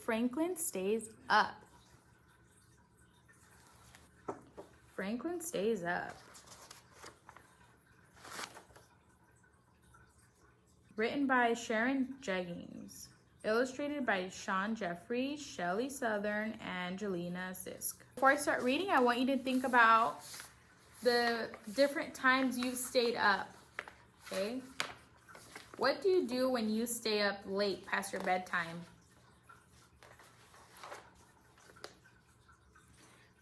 Franklin stays up. Franklin stays up. Written by Sharon Jeggings. Illustrated by Sean Jeffrey, Shelley Southern, and Angelina Sisk. Before I start reading, I want you to think about the different times you've stayed up, okay? What do you do when you stay up late past your bedtime?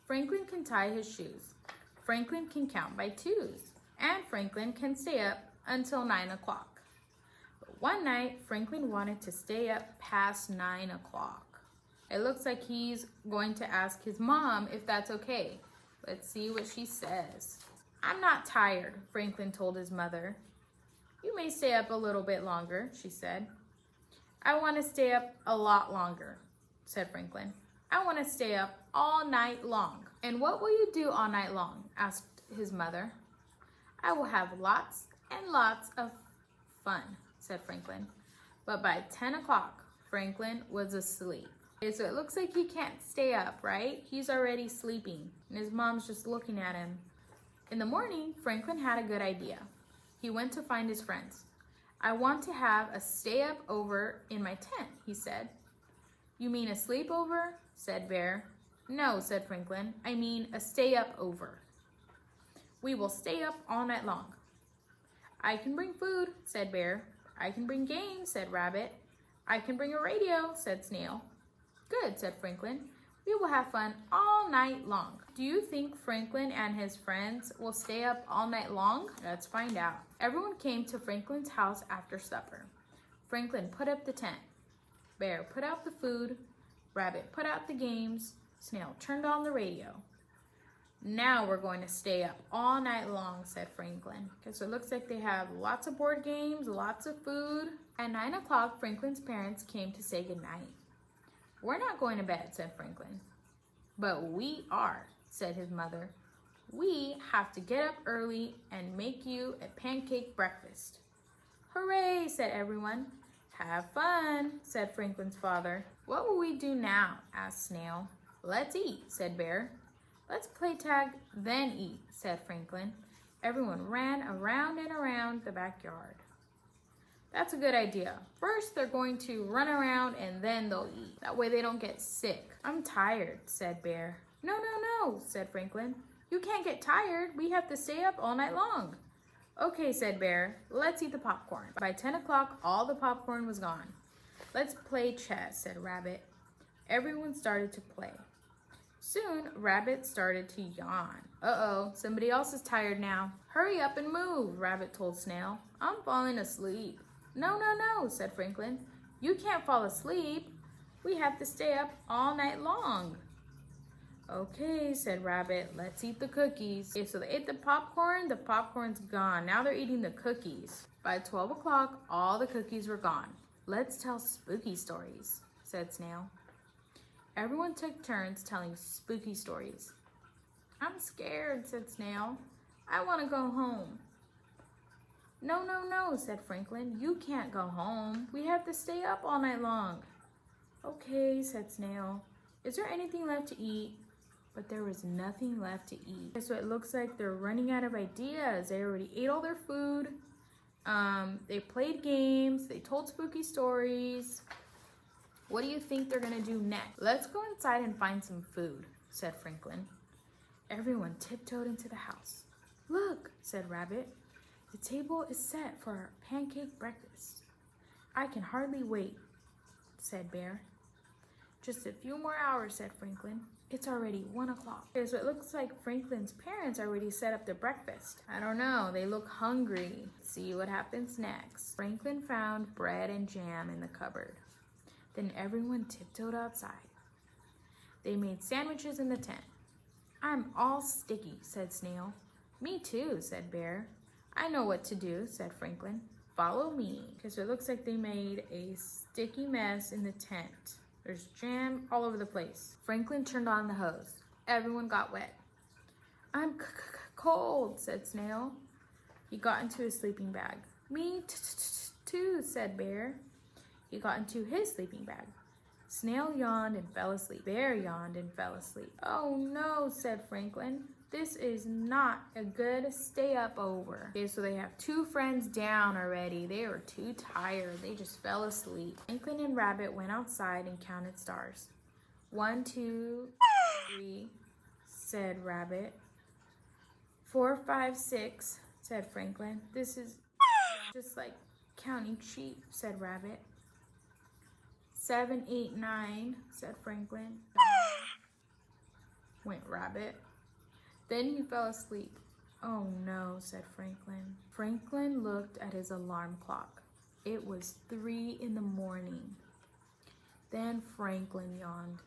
Franklin can tie his shoes. Franklin can count by twos. And Franklin can stay up until 9 o'clock. But one night, Franklin wanted to stay up past 9 o'clock. It looks like he's going to ask his mom if that's okay. Let's see what she says. I'm not tired, Franklin told his mother. You may stay up a little bit longer, she said. I want to stay up a lot longer, said Franklin. I want to stay up all night long. And what will you do all night long? Asked his mother. I will have lots and lots of fun, said Franklin. But by 10 o'clock, Franklin was asleep. Okay, so it looks like he can't stay up, right? He's already sleeping, and his mom's just looking at him. In the morning, Franklin had a good idea. He went to find his friends. I want to have a stay-up over in my tent, he said. You mean a sleepover? Said Bear. No, said Franklin. I mean a stay-up over. We will stay up all night long. I can bring food, said Bear. I can bring games, said Rabbit. I can bring a radio, said Snail. Good, said Franklin. We will have fun all night long. Do you think Franklin and his friends will stay up all night long? Let's find out. Everyone came to Franklin's house after supper. Franklin put up the tent. Bear put out the food. Rabbit put out the games. Snail turned on the radio. Now we're going to stay up all night long, said Franklin. Okay, so it looks like they have lots of board games, lots of food. At 9 o'clock, Franklin's parents came to say goodnight. We're not going to bed, said Franklin. But we are, said his mother. We have to get up early and make you a pancake breakfast. Hooray, said everyone. Have fun, said Franklin's father. What will we do now? Asked Snail. Let's eat, said Bear. Let's play tag, then eat, said Franklin. Everyone ran around and around the backyard. That's a good idea. First, they're going to run around and then they'll eat. That way they don't get sick. I'm tired, said Bear. No, no, no, said Franklin. You can't get tired. We have to stay up all night long. Okay, said Bear. Let's eat the popcorn. By 10 o'clock, all the popcorn was gone. Let's play chess, said Rabbit. Everyone started to play. Soon, Rabbit started to yawn. Uh-oh, somebody else is tired now. Hurry up and move, Rabbit told Snail. I'm falling asleep. No, no, no, said Franklin. You can't fall asleep. We have to stay up all night long. Okay, said Rabbit, let's eat the cookies. Okay, so they ate the popcorn's gone. Now they're eating the cookies. By 12 o'clock, all the cookies were gone. Let's tell spooky stories, said Snail. Everyone took turns telling spooky stories. I'm scared, said Snail. I want to go home. No, no, no, said Franklin. You can't go home. We have to stay up all night long. Okay, said Snail. Is there anything left to eat? But there was nothing left to eat. So it looks like they're running out of ideas. They already ate all their food. They played games. They told spooky stories. What do you think they're gonna do next? Let's go inside and find some food, said Franklin. Everyone tiptoed into the house. Look, said Rabbit. The table is set for our pancake breakfast. I can hardly wait, said Bear. Just a few more hours, said Franklin. It's already 1 o'clock. Okay, so it looks like Franklin's parents already set up the breakfast. I don't know, they look hungry. Let's see what happens next. Franklin found bread and jam in the cupboard. Then everyone tiptoed outside. They made sandwiches in the tent. I'm all sticky, said Snail. Me too, said Bear. I know what to do, said Franklin. Follow me. Okay, so it looks like they made a sticky mess in the tent. There's jam all over the place. Franklin turned on the hose. Everyone got wet. I'm cold, said Snail. He got into his sleeping bag. Me too, said Bear. He got into his sleeping bag. Snail yawned and fell asleep. Bear yawned and fell asleep. Oh no, said Franklin. This is not a good stay up over. Okay, so they have two friends down already. They were too tired. They just fell asleep. Franklin and Rabbit went outside and counted stars. 1, 2, 3, said Rabbit. 4, 5, 6, said Franklin. This is just like counting sheep, said Rabbit. 7, 8, 9, said Franklin. Went Rabbit. Then he fell asleep. Oh no, said Franklin. Franklin looked at his alarm clock. It was 3 in the morning. Then Franklin yawned.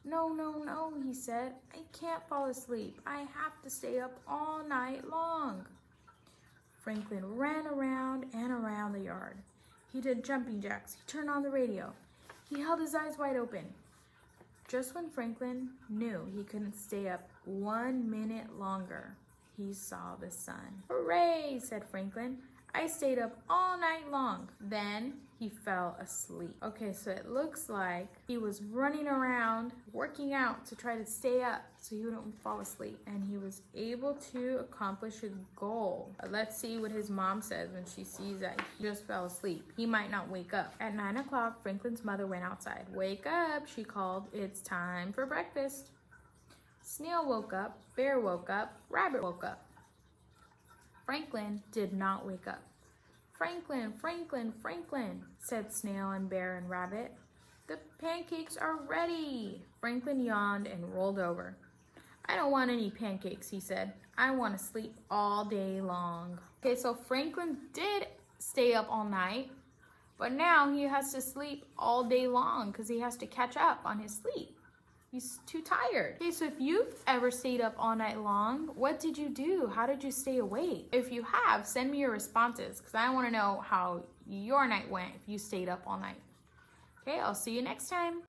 No, no, no, he said. I can't fall asleep. I have to stay up all night long. Franklin ran around and around the yard. He did jumping jacks. He turned on the radio. He held his eyes wide open. Just when Franklin knew he couldn't stay up 1 minute longer, he saw the sun. Hooray, said Franklin. I stayed up all night long. Then he fell asleep. Okay, so it looks like he was running around, working out to try to stay up so he wouldn't fall asleep. And he was able to accomplish his goal. Let's see what his mom says when she sees that he just fell asleep. He might not wake up. At 9 o'clock, Franklin's mother went outside. Wake up, she called. It's time for breakfast. Snail woke up, Bear woke up, Rabbit woke up. Franklin did not wake up. Franklin, Franklin, Franklin, said Snail and Bear and Rabbit. The pancakes are ready. Franklin yawned and rolled over. I don't want any pancakes, he said. I want to sleep all day long. Okay, so Franklin did stay up all night, but now he has to sleep all day long because he has to catch up on his sleep. He's too tired. Okay, so if you've ever stayed up all night long, what did you do? How did you stay awake? If you have, send me your responses because I want to know how your night went if you stayed up all night. Okay, I'll see you next time.